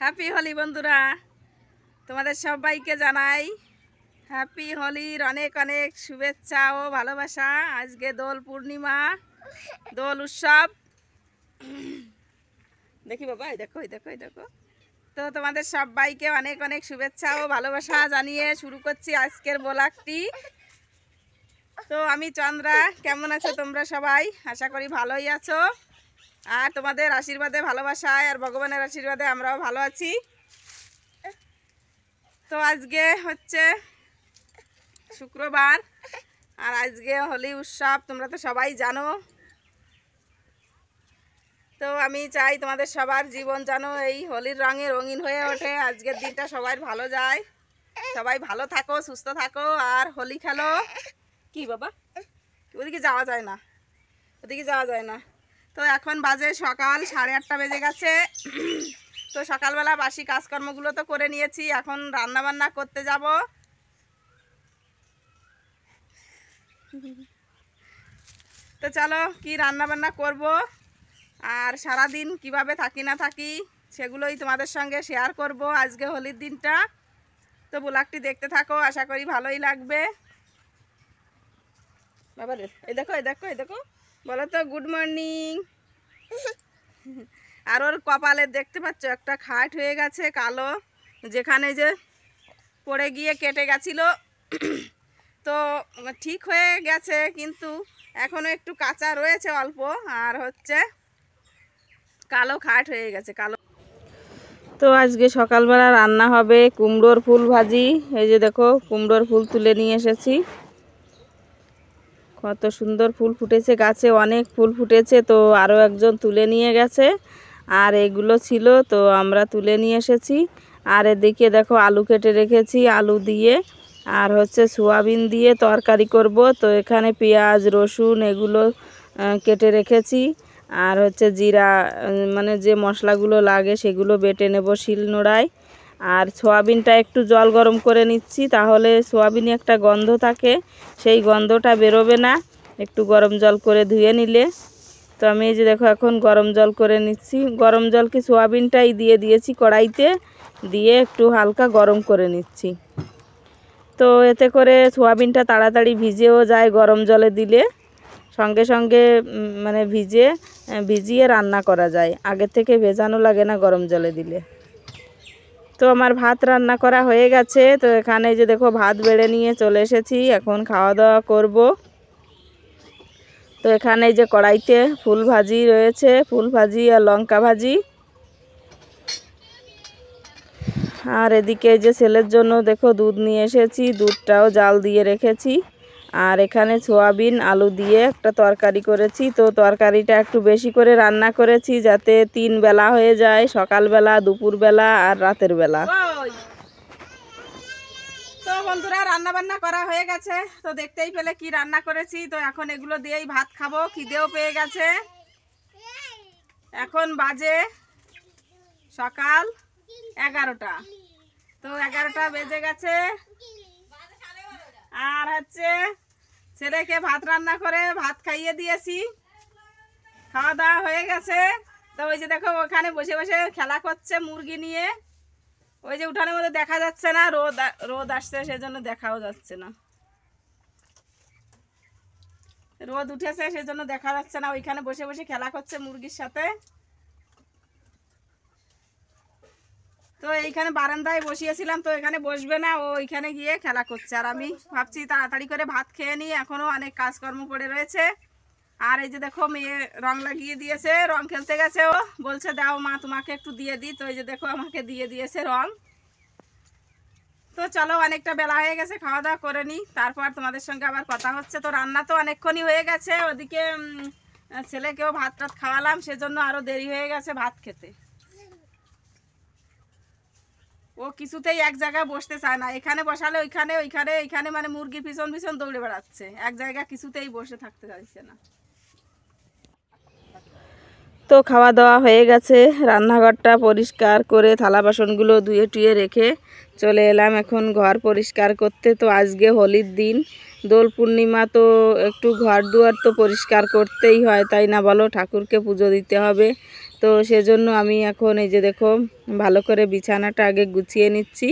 Happy Holi বন্ধুরা, তোমাদের সবাইকে জানাই হ্যাপি হোলির অনেক অনেক শুভেচ্ছা ও ভালোবাসা। আজকে দোল পূর্ণিমা, দোল উৎসব। দেখি বাবা, এই দেখো এই দেখো এই দেখো। তো তোমাদের সবাইকে অনেক অনেক শুভেচ্ছা ও ভালোবাসা জানিয়ে শুরু করছি আজকের ব্লগটি। তো আমি চন্দ্রা, কেমন আছো তোমরা সবাই? আশা করি ভালোই আছো। আর তোমাদের আশীর্বাদে, ভালোবাসায় আর ভগবানের আশীর্বাদে আমরাও ভালো আছি। তো আজকে হচ্ছে শুক্রবার, আর আজকে হোলি উৎসব, তোমরা তো সবাই জানো। তো আমি চাই তোমাদের সবার জীবন যেন এই হোলির রঙে রঙিন হয়ে ওঠে। আজকের দিনটা সবার ভালো যায়, সবাই ভালো থাকো, সুস্থ থাকো আর হোলি খেলো। কি বাবা, ওদিকে যাওয়া যায় না, ওদিকে যাওয়া যায় না। তো এখন বাজে সকাল 8:30 বেজে গেছে। তো সকালবেলা বাসি কাজকর্মগুলো তো করে নিয়েছি, এখন রান্না বান্না করতে যাব। তো চলো কি রান্না বান্না করব আর সারাদিন কিভাবে থাকি না থাকি সেগুলোই তোমাদের সঙ্গে শেয়ার করব আজকে হোলির দিনটা। তো ব্লগটি দেখতে থাকো, আশা করি ভালোই লাগবে। বাবা রে, এই দেখো এই দেখো এই দেখো, বলো তো গুড মর্নিং। আর ওর কপালে দেখতে পাচ্ছ একটা খাট হয়ে গেছে কালো, যেখানে যে পড়ে গিয়ে কেটে গেছিলো। তো ঠিক হয়ে গেছে, কিন্তু এখনও একটু কাঁচা রয়েছে অল্প, আর হচ্ছে কালো খাট হয়ে গেছে কালো। তো আজকে সকালবেলা রান্না হবে কুমড়োর ফুল ভাজি। এই যে দেখো, কুমড়োর ফুল তুলে নিয়ে এসেছি। কত সুন্দর ফুল ফুটেছে গাছে, অনেক ফুল ফুটেছে। তো আরও একজন তুলে নিয়ে গেছে, আর এগুলো ছিল তো আমরা তুলে নিয়ে এসেছি। আর এদিকে দেখো আলু কেটে রেখেছি, আলু দিয়ে আর হচ্ছে সোয়াবিন দিয়ে তরকারি করব। তো এখানে পেঁয়াজ রসুন এগুলো কেটে রেখেছি, আর হচ্ছে জিরা, মানে যে মশলাগুলো লাগে সেগুলো বেটে নেব শিলনোড়ায়। আর সোয়াবিনটা একটু জল গরম করে নিচ্ছি, তাহলে সোয়াবিনে একটা গন্ধ থাকে, সেই গন্ধটা বেরোবে না একটু গরম জল করে ধুয়ে নিলে। তো আমি এই যে দেখো এখন গরম জল করে নিচ্ছি। গরম জল কি সোয়াবিনটাই দিয়ে দিয়েছি কড়াইতে, দিয়ে একটু হালকা গরম করে নিচ্ছি। তো এতে করে সোয়াবিনটা তাড়াতাড়ি ভিজেও যায় গরম জলে দিলে, সঙ্গে সঙ্গে মানে ভিজিয়ে রান্না করা যায়, আগে থেকে ভেজানো লাগে না গরম জলে দিলে। তো আমার ভাত রান্না করা হয়ে গেছে। তো এখানে যে দেখো ভাত বেড়ে নিয়ে চলে এসেছি, এখন খাওয়া দাওয়া করব। তো এখানে যে কড়াইতে ফুল ভাজি রয়েছে, ফুল ভাজি আর লঙ্কা ভাজি। আর এদিকে যে ছেলের জন্য দেখো দুধ নিয়ে এসেছি, দুধটাও জাল দিয়ে রেখেছি। আর এখানে সোয়াবিন আলু দিয়ে একটা তরকারি করেছি। তো তরকারিটা একটু বেশি করে রান্না করেছি, যাতে 3 বেলা হয়ে যায়, সকালবেলা, দুপুরবেলা আর রাতের বেলা। তো বন্ধুরা রান্না বান্না করা হয়ে গেছে, তো দেখতেই পেলে কি রান্না করেছি। তো এখন এগুলো দিয়েই ভাত খাবো, খিদেও পেয়ে গেছে। এখন বাজে সকাল 11টা। তো 11টা বেজে গেছে, আর হচ্ছে ছেলেকে ভাত রান্না করে ভাত খাইয়ে দিয়েছি, খাওয়া দাওয়া হয়ে গেছে। তো ওই যে দেখো ওখানে বসে বসে খেলা করছে মুরগি নিয়ে। ওই যে উঠানের মধ্যে দেখা যাচ্ছে না, রোদ আসছে সেজন্য দেখাও যাচ্ছে না, রোদ উঠেছে সেজন্য দেখা যাচ্ছে না। ওইখানে বসে বসে খেলা করছে মুরগির সাথে। তো এইখানে বারান্দায় বসিয়েছিলাম, তো এখানে বসবে না, ও ওইখানে গিয়ে খেলা করছে। আর আমি ভাবছি তাড়াতাড়ি করে ভাত খেয়ে নিই, এখনও অনেক কাজকর্ম পড়ে রয়েছে। আর এই যে দেখো মেয়ে রং লাগিয়ে দিয়েছে, রং খেলতে গেছে, ও বলছে দাও মা তোমাকে একটু দিয়ে দিই। তো এই যে দেখো আমাকে দিয়ে দিয়েছে রং। তো চলো, অনেকটা বেলা হয়ে গেছে, খাওয়া দাওয়া করে নিই, তারপর তোমাদের সঙ্গে আবার কথা হচ্ছে। তো রান্না তো অনেকক্ষণই হয়ে গেছে, ওদিকে ছেলেকেও ভাত টাত খাওয়ালাম, সেজন্য আরও দেরি হয়ে গেছে ভাত খেতে। ও কিছুতেই এক জায়গায় বসতে চায় না, এখানে বসালে ওইখানে, ওইখানে এইখানে, মানে মুরগির পিছন পিছন দৌড়ে বেড়াচ্ছে, এক জায়গায় কিছুতেই বসে থাকতে চাইছে না। তো খাওয়া দাওয়া হয়ে গেছে, রান্নাঘরটা পরিষ্কার করে থালা বাসনগুলো ধুয়ে টুয়ে রেখে চলে এলাম এখন ঘর পরিষ্কার করতে। তো আজকে হোলির দিন, দোল পূর্ণিমা তো একটু ঘর দুয়ার তো পরিষ্কার করতেই হয়, তাই না বলো? ঠাকুরকে পুজো দিতে হবে। তো সেজন্য আমি এখন এই যে দেখো ভালো করে বিছানাটা আগে গুছিয়ে নিচ্ছি।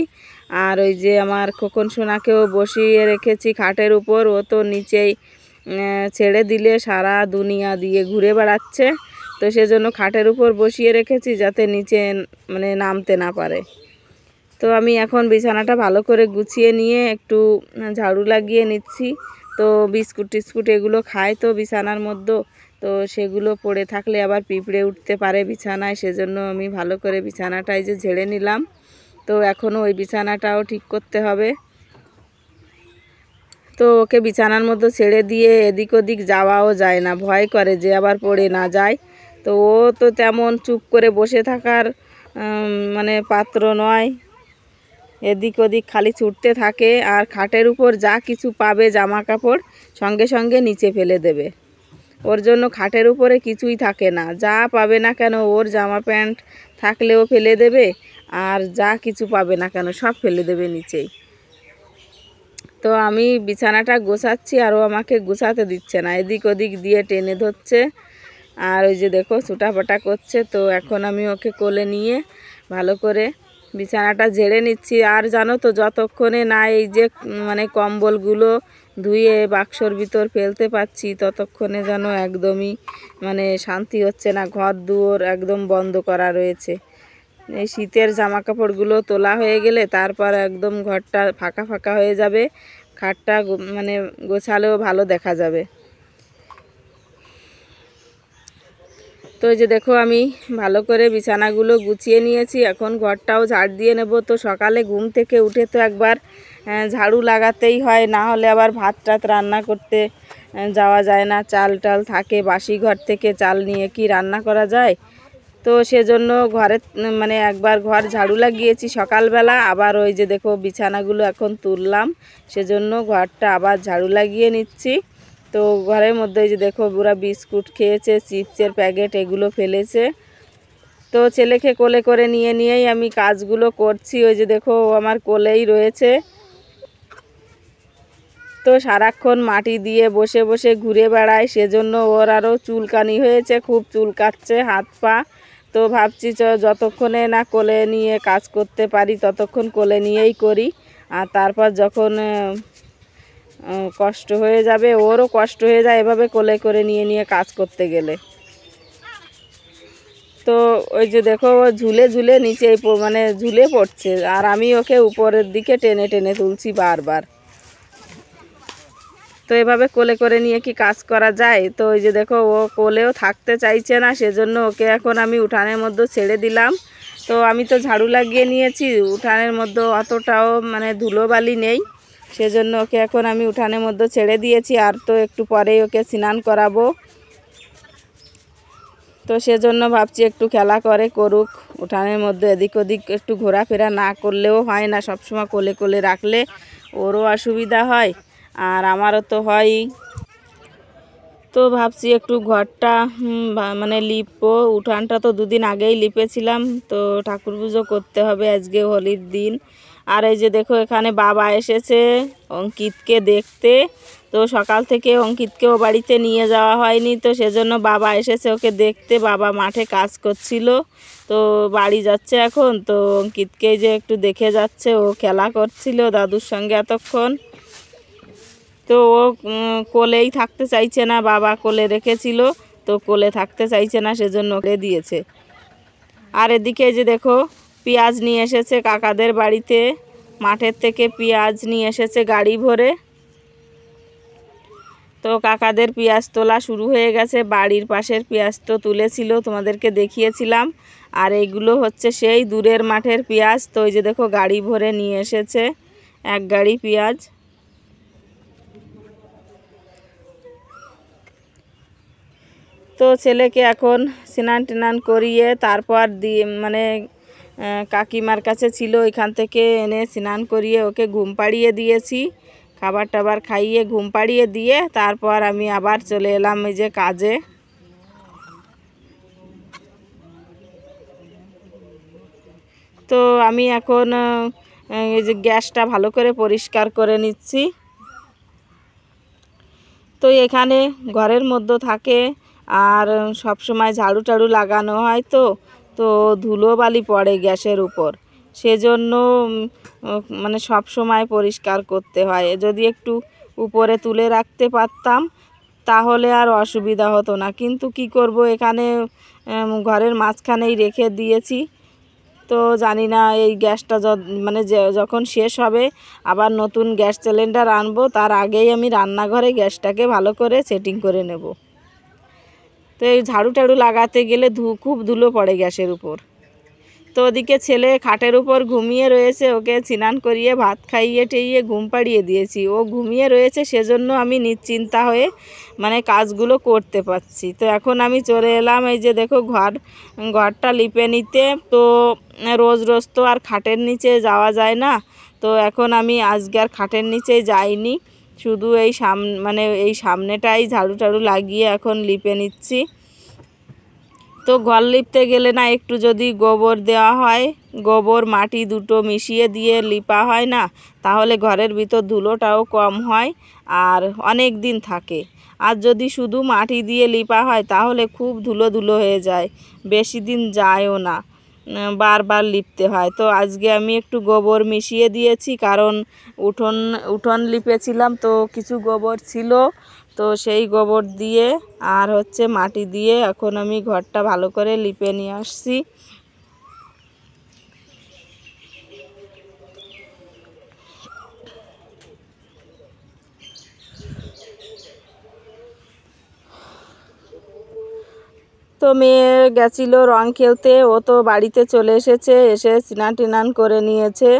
আর ওই যে আমার খোকন সোনাকেও বসিয়ে রেখেছি খাটের উপর, ও তো নিচেই ছেড়ে দিলে সারা দুনিয়া দিয়ে ঘুরে বেড়াচ্ছে। তো সেজন্য খাটের উপর বসিয়ে রেখেছি যাতে নিচে মানে নামতে না পারে। তো আমি এখন বিছানাটা ভালো করে গুছিয়ে নিয়ে একটু ঝাড়ু লাগিয়ে নিচ্ছি। তো বিস্কুট টিস্কুট এগুলো খায় তো বিছানার মধ্যে, তো সেগুলো পড়ে থাকলে আবার পিঁপড়ে উঠতে পারে বিছানায়, সেজন্য আমি ভালো করে বিছানাটাই যে ঝেড়ে নিলাম। তো এখনও ওই বিছানাটাও ঠিক করতে হবে। তো ওকে বিছানার মধ্যে ছেড়ে দিয়ে এদিক ওদিক যাওয়াও যায় না, ভয় করে যে আবার পড়ে না যায়। তো ও তো তেমন চুপ করে বসে থাকার মানে পাত্র নয়, এদিক ওদিক খালি ছুটতে থাকে। আর খাটের উপর যা কিছু পাবে জামা কাপড় সঙ্গে সঙ্গে নিচে ফেলে দেবে। ওর জন্য খাটের উপরে কিছুই থাকে না, যা পাবে না কেন ওর জামা প্যান্ট থাকলেও ফেলে দেবে, আর যা কিছু পাবে না কেন সব ফেলে দেবে নিচেই। তো আমি বিছানাটা গোছাচ্ছি আর ও আমাকে গোছাতে দিচ্ছে না, এদিক ওদিক দিয়ে টেনে ধরছে। আর ওই যে দেখো ছুটাফাটা করছে। তো এখন আমি ওকে কোলে নিয়ে ভালো করে বিছানাটা ঝেড়ে নিচ্ছি। আর জানো তো যতক্ষণে না এই যে মানে কম্বলগুলো ধুয়ে বাক্সর ভিতর ফেলতে পারছি ততক্ষণে যেন একদমই মানে শান্তি হচ্ছে না। ঘর দুয়ার একদম বন্ধ করা রয়েছে। এই শীতের জামা কাপড়গুলো তোলা হয়ে গেলে তারপর একদম ঘরটা ফাঁকা ফাঁকা হয়ে যাবে, খাটটা মানে গোছালেও ভালো দেখা যাবে। তো এই যে দেখো আমি ভালো করে বিছানাগুলো গুছিয়ে নিয়েছি, এখন ঘরটাও ঝাড় দিয়ে নেব। তো সকালে ঘুম থেকে উঠে তো একবার ঝাড়ু লাগাতেই হয়, না হলে আবার ভাত টাত রান্না করতে যাওয়া যায় না। চাল টাল থাকে, বাসি ঘর থেকে চাল নিয়ে কি রান্না করা যায়? তো সেজন্য ঘরে মানে একবার ঘর ঝাড়ু লাগিয়েছি সকালবেলা, আবার ওই যে দেখো বিছানাগুলো এখন তুললাম, সেজন্য ঘরটা আবার ঝাড়ু লাগিয়ে নিচ্ছি। তো ঘরের মধ্যে যে দেখো ওরা বিস্কুট খেয়েছে, চিপসের প্যাকেট এগুলো ফেলেছে। তো ছেলেকে কোলে করে নিয়েই আমি কাজগুলো করছি। ওই যে দেখো ও আমার কোলেই রয়েছে। তো সারাক্ষণ মাটি দিয়ে বসে বসে ঘুরে বেড়ায়, সেজন্য ওর আরও চুলকানি হয়েছে, খুব চুলকাচ্ছে হাত পা। তো ভাবছি যতক্ষণে না কোলে নিয়ে কাজ করতে পারি ততক্ষণ কোলে নিয়েই করি। আর তারপর যখন কষ্ট হয়ে যাবে, ওরও কষ্ট হয়ে যায় এভাবে কোলে করে নিয়ে কাজ করতে গেলে। তো ওই যে দেখো ও ঝুলে ঝুলে নিচে মানে ঝুলে পড়ছে, আর আমি ওকে উপরের দিকে টেনে টেনে তুলছি বারবার। তো এভাবে কোলে করে নিয়ে কি কাজ করা যায়? তো ওই যে দেখো ও কোলেও থাকতে চাইছে না, সেজন্য ওকে এখন আমি উঠানের মধ্যে ছেড়ে দিলাম। তো আমি তো ঝাড়ু লাগিয়ে নিয়েছি, উঠানের মধ্যে অতটাও মানে ধুলোবালি নেই, সেজন্য ওকে এখন আমি উঠানের মধ্যে ছেড়ে দিয়েছি। আর তো একটু পরেই ওকে স্নান করাবো। তো সেজন্য ভাবছি একটু খেলা করুক উঠানের মধ্যে, এদিক ওদিক একটু ঘোরাফেরা না করলেও হয় না, সবসময় কোলে কোলে রাখলে ওরও অসুবিধা হয় আর আমারও তো হয়ই। তো ভাবছি একটু ঘরটা মানে লিপবো। উঠানটা তো দুদিন আগেই লিপেছিলাম, তো ঠাকুর পুজো করতে হবে আজকে হোলির দিন। আর এই যে দেখো এখানে বাবা এসেছে অঙ্কিতকে দেখতে। তো সকাল থেকে অঙ্কিতকেও বাড়িতে নিয়ে যাওয়া হয়নি, তো সেজন্য বাবা এসেছে ওকে দেখতে। বাবা মাঠে কাজ করছিল, তো বাড়ি যাচ্ছে এখন। তো অঙ্কিতকে যে একটু দেখে যাচ্ছে, ও খেলা করছিল দাদুর সঙ্গে এতক্ষণ। তো ও কোলেই থাকতে চাইছে না, বাবা কোলে রেখেছিল তো কোলে থাকতে চাইছে না, সেজন্য ওকে দিয়েছে। আর এদিকে যে দেখো পেঁয়াজ নিয়ে এসেছে কাকাদের বাড়িতে, মাঠের থেকে পেঁয়াজ নিয়ে এসেছে গাড়ি ভরে। তো কাকাদের পেঁয়াজ তোলা শুরু হয়ে গেছে, বাড়ির পাশের পেঁয়াজ তো তুলেছিল, তোমাদেরকে দেখিয়েছিলাম। আর এইগুলো হচ্ছে সেই দূরের মাঠের পেঁয়াজ। তো ওই যে দেখো গাড়ি ভরে নিয়ে এসেছে এক গাড়ি পেঁয়াজ। তো ছেলেকে এখন স্নান টান করিয়ে তারপর দিয়ে মানে কাকিমার কাছে ছিল, ওইখান থেকে এনে স্নান করিয়ে ওকে ঘুম পাড়িয়ে দিয়েছি, খাবার টাবার খাইয়ে ঘুম পাড়িয়ে দিয়ে তারপর আমি আবার চলে এলাম এই যে কাজে। তো আমি এখন এই যে গ্যাসটা ভালো করে পরিষ্কার করে নিচ্ছি। তো এখানে ঘরের মধ্যে থাকে আর সব সময় ঝাড়ু টাড়ু লাগানো হয়, তো তো ধুলোবালি পড়ে গ্যাসের উপর, সেজন্য মানে সব সময় পরিষ্কার করতে হয়। যদি একটু উপরে তুলে রাখতে পারতাম তাহলে আর অসুবিধা হতো না, কিন্তু কি করব, এখানে ঘরের মাঝখানেই রেখে দিয়েছি। তো জানি না এই গ্যাসটা মানে যখন শেষ হবে আবার নতুন গ্যাস সিলিন্ডার আনবো, তার আগেই আমি রান্নাঘরে গ্যাসটাকে ভালো করে সেটিং করে নেব। তো এই ঝাড়ু টাড়ু লাগাতে গেলে খুব ধুলো পড়ে গ্যাসের উপর। তো ওদিকে ছেলে খাটের উপর ঘুমিয়ে রয়েছে, ওকে স্নান করিয়ে ভাত খাইয়ে টেইয়ে ঘুম পাড়িয়ে দিয়েছি। ও ঘুমিয়ে রয়েছে, সেজন্য আমি নিশ্চিন্তা হয়ে মানে কাজগুলো করতে পারছি। তো এখন আমি চলে এলাম, এই যে দেখো ঘরটা লিপে নিতে। তো রোজ রোজ তো আর খাটের নিচে যাওয়া যায় না, তো এখন আমি আজকে আর খাটের নিচে যাইনি, শুধু মানে এই সামনেটাই ঝাড়ু টাড়ু লাগিয়ে এখন লিপে নিচ্ছি। তো ঘর লিপতে গেলে না একটু যদি গোবর দেওয়া হয়, গোবর মাটি দুটো মিশিয়ে দিয়ে লিপা হয় না, তাহলে ঘরের ভিতর ধুলোটাও কম হয় আর অনেক দিন থাকে। আর যদি শুধু মাটি দিয়ে লিপা হয় তাহলে খুব ধুলো ধুলো হয়ে যায়, বেশি দিন যায়ও না, বারবার লিপতে হয়। তো আজকে আমি একটু গোবর মিশিয়ে দিয়েছি, কারণ উঠোন লিপেছিলাম তো কিছু গোবর ছিল, তো সেই গোবর দিয়ে আর হচ্ছে মাটি দিয়ে এখন আমি ঘরটা ভালো করে লিপে নিয়ে আসছি। তো মেয়ে গেছিল রং খেলতে, ও তো বাড়িতে চলে এসে স্নান টিনান করে নিয়েছে।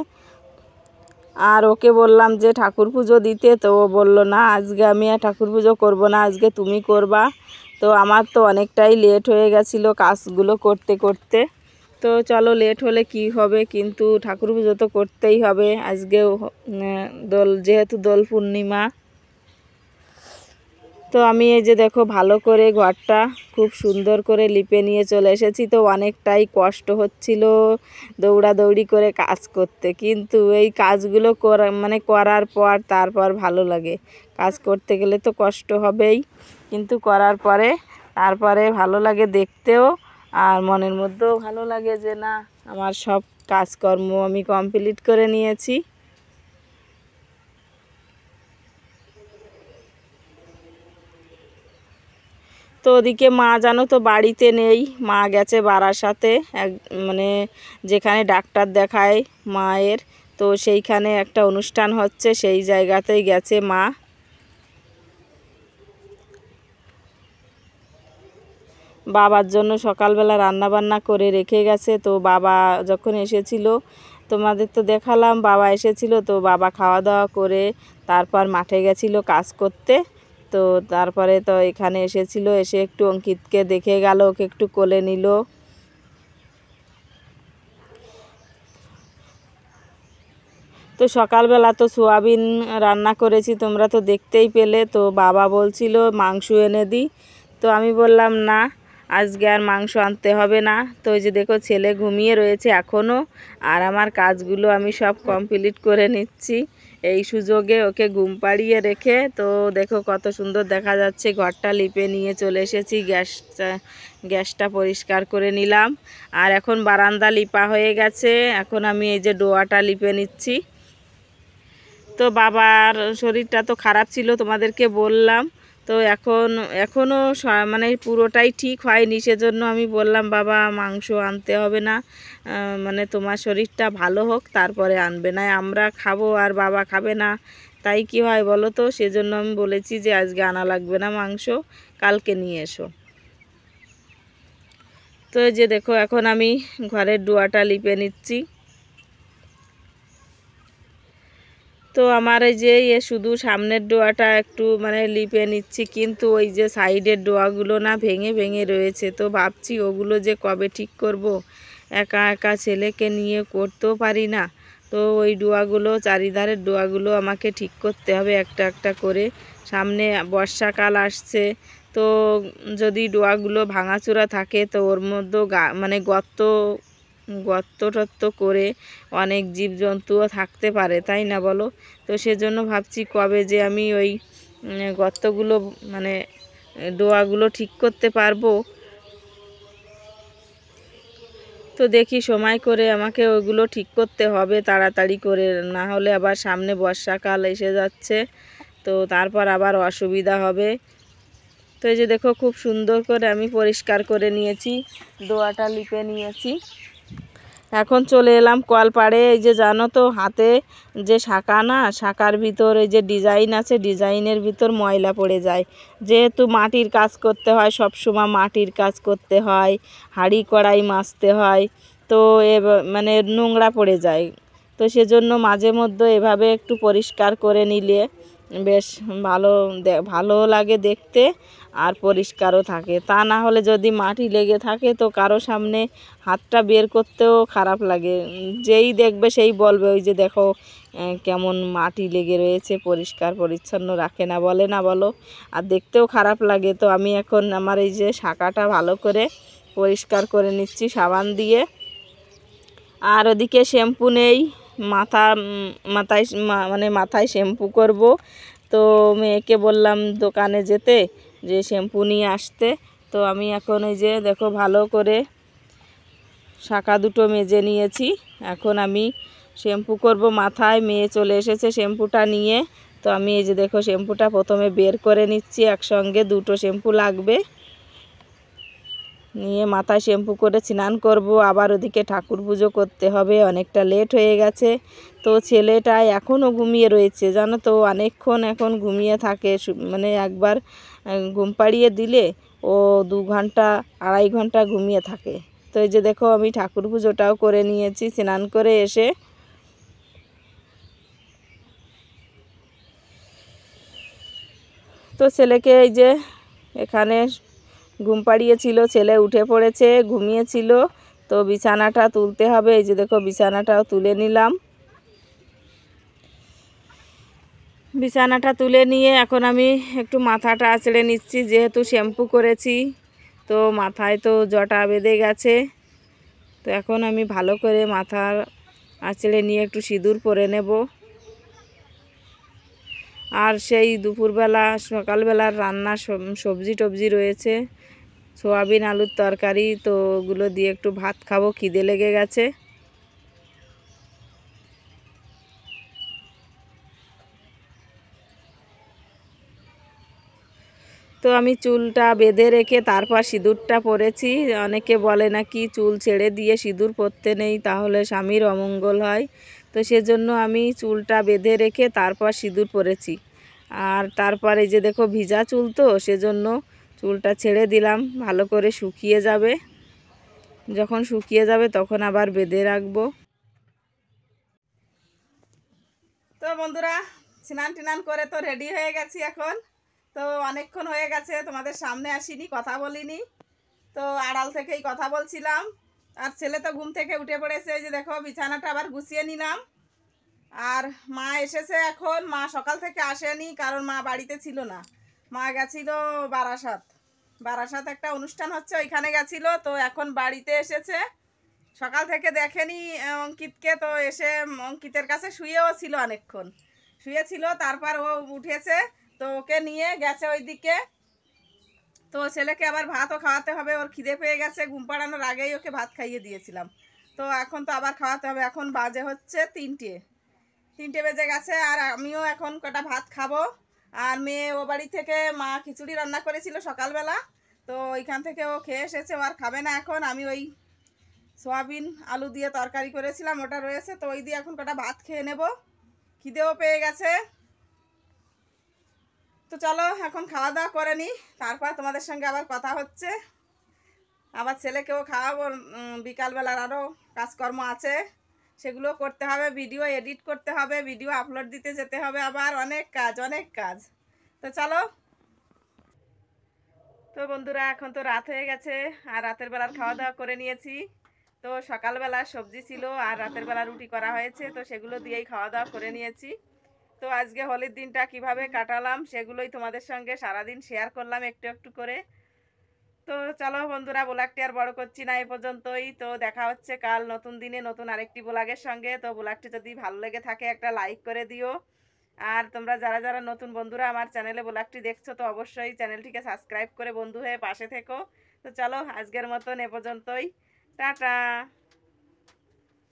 আর ওকে বললাম যে ঠাকুর পুজো দিতে, তো ও বললো না আজকে আমি আর ঠাকুর পুজো করবো না, আজকে তুমি করবা। তো আমার তো অনেকটাই লেট হয়ে গেছিলো কাজগুলো করতে করতে। তো চলো, লেট হলে কি হবে, কিন্তু ঠাকুর পুজো তো করতেই হবে আজকেও, যেহেতু দোল পূর্ণিমা। তো আমি এই যে দেখো ভালো করে ঘরটা খুব সুন্দর করে লিপে নিয়ে চলে এসেছি। তো অনেকটাই কষ্ট হচ্ছিল দৌড়াদৌড়ি করে কাজ করতে, কিন্তু এই কাজগুলো করার পর তারপর ভালো লাগে। কাজ করতে গেলে তো কষ্ট হবেই, কিন্তু করার পরে তারপরে ভালো লাগে দেখতেও, আর মনের মধ্যেও ভালো লাগে যে না, আমার সব কাজকর্ম আমি কমপ্লিট করে নিয়েছি। তো ওদিকে মা জানো তো বাড়িতে নেই, মা গেছে বারাসাতে, মানে যেখানে ডাক্তার দেখায় মায়ের, তো সেইখানে একটা অনুষ্ঠান হচ্ছে, সেই জায়গাতেই গেছে মা। বাবার জন্য সকালবেলা রান্না বান্না করে রেখে গেছে। তো বাবা যখন এসেছিল, তোমাদের তো দেখালাম, বাবা এসেছিল, তো বাবা খাওয়া দাওয়া করে তারপর মাঠে গেছিল কাজ করতে। তো তারপরে তো এখানে এসেছিল, এসে একটু অঙ্কিতকে দেখে গেল, ওকে একটু কোলে নিল। তো সকালবেলা তো সোয়াবিন রান্না করেছি, তোমরা তো দেখতেই পেলে। তো বাবা বলছিল মাংস এনে দিই, তো আমি বললাম না, আজকে আর মাংস আনতে হবে না। তো ওই যে দেখো ছেলে ঘুমিয়ে রয়েছে এখনও, আর আমার কাজগুলো আমি সব কমপ্লিট করে নিচ্ছি এই সুযোগে, ওকে ঘুম পাড়িয়ে রেখে। তো দেখো কত সুন্দর দেখা যাচ্ছে, ঘরটা লিপে নিয়ে চলে এসেছি, গ্যাসটা পরিষ্কার করে নিলাম। আর এখন বারান্দা লিপা হয়ে গেছে, এখন আমি এই যে ডোয়াটা লিপে নিচ্ছি। তো বাবার শরীরটা তো খারাপ ছিল, তোমাদেরকে বললাম। তো এখনও মানে পুরোটাই ঠিক হয়নি, সেজন্য আমি বললাম বাবা মাংস আনতে হবে না, মানে তোমার শরীরটা ভালো হোক তারপরে আনবে, না আমরা খাবো আর বাবা খাবে না, তাই কি হয় বলো তো। সেজন্য আমি বলেছি যে আজকে আনা লাগবে না মাংস, কালকে নিয়ে এসো। তো এই যে দেখো এখন আমি ঘরের ডোয়াটা লিপে নিচ্ছি। তো আমার এই যে শুধু সামনের ডোয়াটা একটু মানে লিপে নিচ্ছি, কিন্তু ওই যে সাইডের ডোয়াগুলো না ভেঙে ভেঙে রয়েছে। তো ভাবছি ওগুলো যে কবে ঠিক করব, একা একা ছেলেকে নিয়ে করতেও পারি না। তো ওই ডোয়াগুলো, চারিধারের ডোয়াগুলো আমাকে ঠিক করতে হবে একটা একটা করে। সামনে বর্ষাকাল আসছে, তো যদি ডোয়াগুলো ভাঙাচোরা থাকে তো ওর মধ্যেও মানে গর্ত টর্ত করে অনেক জীবজন্তুও থাকতে পারে, তাই না বলো। তো সেজন্য ভাবছি কবে যে আমি ওই গর্তগুলো মানে ডোয়াগুলো ঠিক করতে পারবো। তো দেখি সময় করে আমাকে ওইগুলো ঠিক করতে হবে তাড়াতাড়ি করে, না হলে আবার সামনে বর্ষাকাল এসে যাচ্ছে, তো তারপর আবার অসুবিধা হবে। তো এই যে দেখো খুব সুন্দর করে আমি পরিষ্কার করে নিয়েছি, ডোয়াটা লিপে নিয়েছি। এখন চলে এলাম কলপাড়ে। এই যে জানো তো হাতে যে শাঁকা না, শাঁকার ভিতর এই যে ডিজাইন আছে, ডিজাইনের ভিতর ময়লা পড়ে যায়। যেহেতু মাটির কাজ করতে হয়, সব সময় মাটির কাজ করতে হয়, হাঁড়ি কড়াই মাজতে হয়, তো মানে নোংরা পড়ে যায়। তো সেজন্য মাঝে মধ্যে এভাবে একটু পরিষ্কার করে নিলে বেশ ভালো লাগে দেখতে, আর পরিষ্কারও থাকে। তা না হলে যদি মাটি লেগে থাকে তো কারো সামনে হাতটা বের করতেও খারাপ লাগে। যেই দেখবে সেই বলবে ওই যে দেখো কেমন মাটি লেগে রয়েছে, পরিষ্কার পরিচ্ছন্ন রাখে না, বলে না বলো? আর দেখতেও খারাপ লাগে। তো আমি এখন আমার এই যে শাঁকাটা ভালো করে পরিষ্কার করে নিচ্ছি সাবান দিয়ে। আর ওদিকে শ্যাম্পু নেই, মাথায় শ্যাম্পু করব। তো মেয়েকে বললাম দোকানে যেতে, যে শ্যাম্পু নিয়ে আসতে। তো আমি এখন এই যে দেখো ভালো করে শাঁকা দুটো মেজে নিয়েছি। এখন আমি শ্যাম্পু করব মাথায়। মেয়ে চলে এসেছে শ্যাম্পুটা নিয়ে। তো আমি এই যে দেখো শ্যাম্পুটা প্রথমে বের করে নিচ্ছি, একসঙ্গে দুটো শ্যাম্পু লাগবে। নিয়ে মাথায় শ্যাম্পু করে স্নান করব। আবার ওদিকে ঠাকুর পুজো করতে হবে, অনেকটা লেট হয়ে গেছে। তো ছেলেটা এখনও ঘুমিয়ে রয়েছে জানো তো, অনেকক্ষণ এখন ঘুমিয়ে থাকে। মানে একবার ঘুম পাড়িয়ে দিলে ও 2 ঘন্টা 2.5 ঘন্টা ঘুমিয়ে থাকে। তো এই যে দেখো আমি ঠাকুর পুজোটাও করে নিয়েছি স্নান করে এসে। তো ছেলেকে এই যে এখানে ঘুম পাড়িয়েছিল, ছেলে উঠে পড়েছে, ঘুমিয়েছিল। তো বিছানাটা তুলতে হবে। এই যে দেখো বিছানাটাও তুলে নিলাম। বিছানাটা তুলে নিয়ে এখন আমি একটু মাথাটা আঁচড়ে নিচ্ছি, যেহেতু শ্যাম্পু করেছি তো মাথায় তো জটা বেঁধে গেছে। তো এখন আমি ভালো করে মাথা আঁচড়ে নিয়ে একটু সিঁদুর পরে নেব। আর সেই দুপুরবেলা সকালবেলার রান্না সবজি টবজি রয়েছে, সোয়াবিন আলুর তরকারি, তো ওগুলো দিয়ে একটু ভাত খাবো, খিদে লেগে গেছে। তো আমি চুলটা বেঁধে রেখে তারপর সিঁদুরটা পরেছি। অনেকে বলে নাকি চুল ছেড়ে দিয়ে সিঁদুর পরতে নেই, তাহলে স্বামীর অমঙ্গল হয়। তো সেজন্য আমি চুলটা বেঁধে রেখে তারপর সিঁদুর পরেছি। আর তারপর এই যে দেখো ভিজা চুল, তো সেজন্য চুলটা ছেড়ে দিলাম, ভালো করে শুকিয়ে যাবে। যখন শুকিয়ে যাবে তখন আবার বেঁধে রাখবো। তো বন্ধুরা স্নান টিনান করে তো রেডি হয়ে গেছি এখন। তো অনেকক্ষণ হয়ে গেছে তোমাদের সামনে আসিনি, কথা বলিনি, তো আড়াল থেকেই কথা বলছিলাম। আর ছেলে তো ঘুম থেকে উঠে পড়েছে। এই যে দেখো বিছানাটা আবার গুছিয়ে নিলাম। আর মা এসেছে এখন। মা সকাল থেকে আসেনি, কারণ মা বাড়িতে ছিল না। মা গেছিল বারাসাত একটা অনুষ্ঠান হচ্ছে, ওইখানে গেছিল। তো এখন বাড়িতে এসেছে। সকাল থেকে দেখেনি অঙ্কিতকে, তো এসে অঙ্কিতের কাছে শুয়েও ছিল, অনেকক্ষণ শুয়েছিল। তারপর ও উঠেছে, তো ওকে নিয়ে গেছে ওইদিকে। তো ছেলেকে আবার ভাতও খাওয়াতে হবে, ওর খিদে পেয়ে গেছে। ঘুম পাড়ানোর আগেই ওকে ভাত খাইয়ে দিয়েছিলাম। তো এখন তো আবার খাওয়াতে হবে। এখন বাজে হচ্ছে 3টে বেজে গেছে। আর আমিও এখন কটা ভাত খাবো। আর মেয়ে ও বাড়ি থেকে মা খিচুড়ি রান্না করেছিল সকালবেলা, তো ওইখান থেকে ও খেয়ে এসেছে। ও আর খাবে না এখন। আমি ওই সোয়াবিন আলু দিয়ে তরকারি করেছিলাম, ওটা রয়েছে, তো ওই দিয়ে এখন কটা ভাত খেয়ে নেব। খিদেও পেয়ে গেছে। তো চলো এখন খাওয়া দাওয়া করে নিই, তারপর তোমাদের সঙ্গে আবার কথা হচ্ছে। আবার ছেলেকেও খাওয়াবো। বিকালবেলার আরও কাজকর্ম আছে, সেগুলো করতে হবে। ভিডিও এডিট করতে হবে, ভিডিও আপলোড দিতে যেতে হবে, আবার অনেক কাজ। তো চলো। তো বন্ধুরা এখন তো রাত হয়ে গেছে, আর রাতের বেলার খাওয়া দাওয়া করে নিয়েছি। তো সকালবেলা সবজি ছিল আর রাতের বেলা রুটি করা হয়েছে, তো সেগুলো দিয়েই খাওয়া দাওয়া করে নিয়েছি। তো আজকে হোলির দিনটা কিভাবে কাটালাম সেগুলোই তোমাদের সঙ্গে সারাদিন শেয়ার করলাম একটু একটু করে। তো চলো বন্ধুরা, ব্লগটি আর বড় করছি না, এ পর্যন্তই। তো দেখা হচ্ছে কাল নতুন দিনে নতুন আরেকটি ব্লগের সঙ্গে। তো ব্লগটি যদি ভালো লেগে থাকে একটা লাইক করে দিও, আর তোমরা যারা যারা নতুন বন্ধুরা আমার চ্যানেলে ব্লগটি দেখছো তো অবশ্যই চ্যানেলটিকে সাবস্ক্রাইব করে বন্ধু হয়ে পাশে থেকো। তো চলো আজকের মতন এ পর্যন্তই, টাটা।